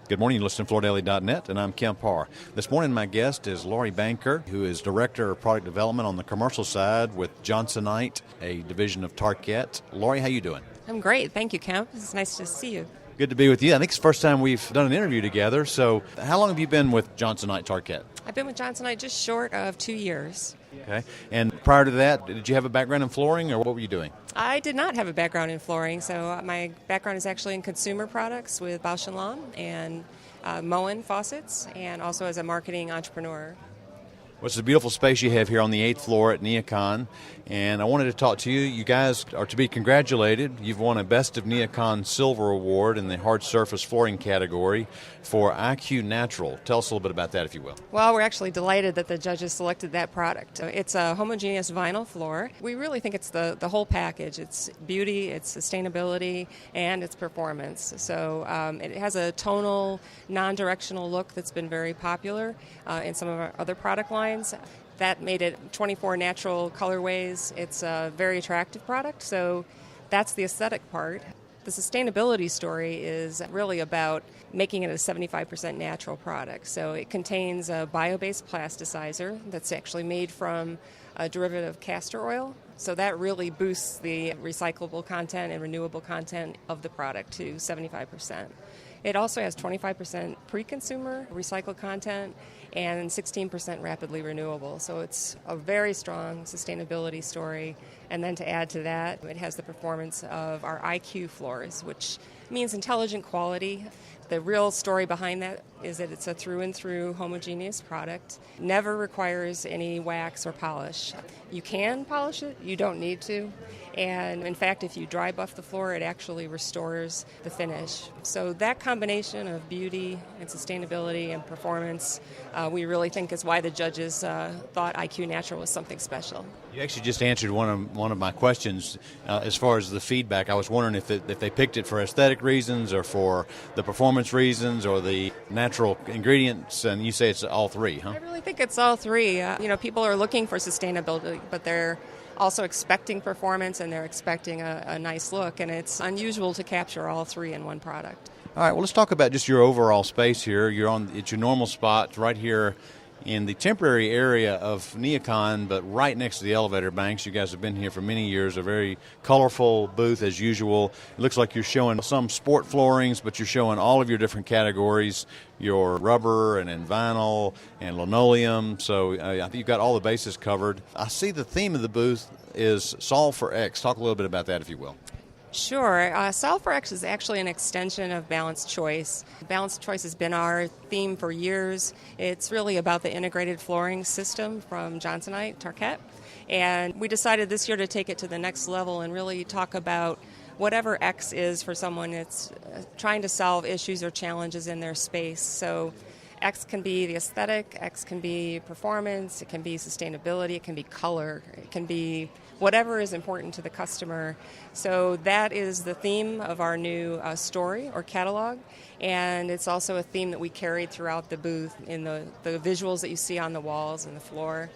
Good morning, you listen to FloorDaily.net, and I'm Kemp Harr. This morning my guest is Laurey Banker, who is Director of Product Development on the commercial side with Johnsonite, a division of Tarkett. Laurey, how you doing? I'm great. Thank you, Kemp. It's nice to see you. Good to be with you. I think it's the first time we've done an interview together. So how long have you been with Johnsonite Tarkett? I've been with Johnsonite just short of 2 years. Okay. And prior to that, did you have a background in flooring, or what were you doing? I did not have a background in flooring, so my background is actually in consumer products with Bausch & Lomb and Moen faucets, and also as a marketing entrepreneur. Well, it's a beautiful space you have here on the 8th floor at NeoCon, and I wanted to talk to you. You guys are to be congratulated. You've won a Best of NeoCon Silver Award in the hard surface flooring category for IQ Natural. Tell us a little bit about that, if you will. Well, we're actually delighted that the judges selected that product. It's a homogeneous vinyl floor. We really think it's the whole package. It's beauty, it's sustainability, and it's performance. So it has a tonal, non-directional look that's been very popular in some of our other product lines. That made it 24 natural colorways. It's a very attractive product, so that's the aesthetic part. The sustainability story is really about making it a 75% natural product. So it contains a bio-based plasticizer that's actually made from a derivative of castor oil. So that really boosts the recyclable content and renewable content of the product to 75%. It also has 25% pre-consumer recycled content and 16% rapidly renewable. So it's a very strong sustainability story. And then to add to that, it has the performance of our IQ floors, which means intelligent quality. The real story behind that is that it's a through-and-through homogeneous product. Never requires any wax or polish. You can polish it, you don't need to. And in fact, if you dry buff the floor, it actually restores the finish. So that combination of beauty and sustainability and performance, we really think is why the judges thought IQ Natural was something special. You actually just answered one of my questions as far as the feedback. I was wondering if they picked it for aesthetic reasons or for the performance reasons or the natural ingredients, and you say it's all three, huh? I really think it's all three. People are looking for sustainability, but they're also expecting performance, and they're expecting a nice look, and it's unusual to capture all three in one product. All right, well, let's talk about just your overall space here. It's your normal spot right here in the temporary area of NeoCon, but right next to the elevator banks. You guys have been here for many years, a very colorful booth as usual. It looks like you're showing some sport floorings, but you're showing all of your different categories, your rubber and vinyl and linoleum. So I think you've got all the bases covered. I see the theme of the booth is Solve for X. Talk a little bit about that, if you will. Sure. Solve for X is actually an extension of Balanced Choice. Balanced Choice has been our theme for years. It's really about the integrated flooring system from Johnsonite, Tarkett. And we decided this year to take it to the next level and really talk about whatever X is for someone that's trying to solve issues or challenges in their space. So X can be the aesthetic, X can be performance, it can be sustainability, it can be color, it can be whatever is important to the customer. So that is the theme of our new story or catalog, and it's also a theme that we carried throughout the booth in the visuals that you see on the walls and the floor.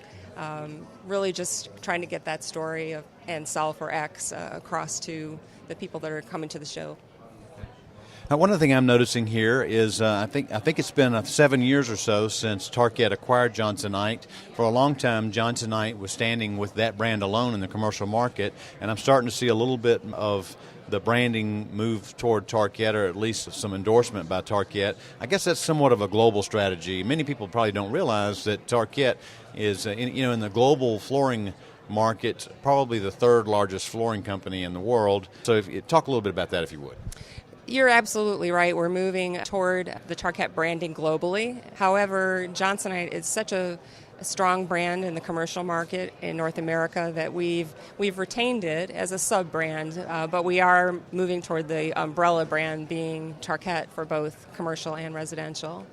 Really just trying to get that story and Solve for X across to the people that are coming to the show. Now, one other thing I'm noticing here is I think it's been 7 years or so since Tarkett acquired Johnsonite. For a long time, Johnsonite was standing with that brand alone in the commercial market, and I'm starting to see a little bit of the branding move toward Tarkett, or at least some endorsement by Tarkett. I guess that's somewhat of a global strategy. Many people probably don't realize that Tarkett is, in the global flooring market, probably the third largest flooring company in the world. So talk a little bit about that, if you would. You're absolutely right. We're moving toward the Tarkett branding globally. However, Johnsonite is such a strong brand in the commercial market in North America that we've retained it as a sub-brand, but we are moving toward the umbrella brand being Tarkett for both commercial and residential.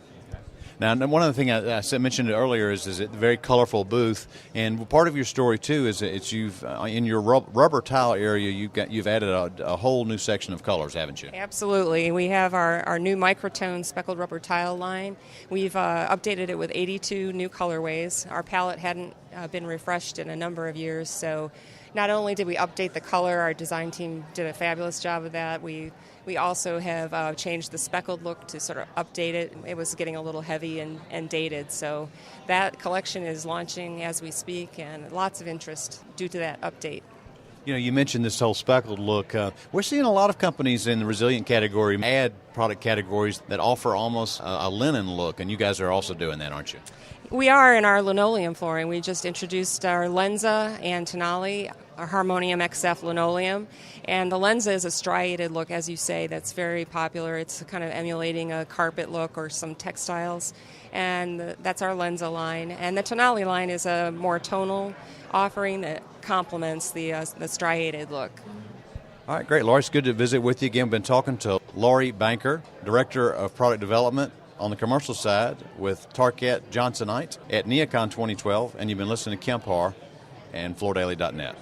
Now, one other thing I mentioned earlier is a very colorful booth, and part of your story too is it's you've in your rubber tile area you've added a whole new section of colors, haven't you? Absolutely. We have our new microtone speckled rubber tile line. We've updated it with 82 new colorways. Our palette hadn't been refreshed in a number of years, so not only did we update the color, our design team did a fabulous job of that. We We also have changed the speckled look to sort of update it. It was getting a little heavy and dated, so that collection is launching as we speak, and lots of interest due to that update. You know, you mentioned this whole speckled look. We're seeing a lot of companies in the resilient category add product categories that offer almost a linen look, and you guys are also doing that, aren't you? We are in our linoleum flooring. We just introduced our Lenza and Tonali, our Harmonium XF linoleum. And the Lenza is a striated look, as you say, that's very popular. It's kind of emulating a carpet look or some textiles. And that's our Lenza line. And the Tonali line is a more tonal offering that complements the striated look. All right, great. Laurey, it's good to visit with you again. We've been talking to Laurey Banker, Director of Product Development on the commercial side with Tarkett Johnsonite at NeoCon 2012, and you've been listening to Kemp Harr and FloorDaily.net.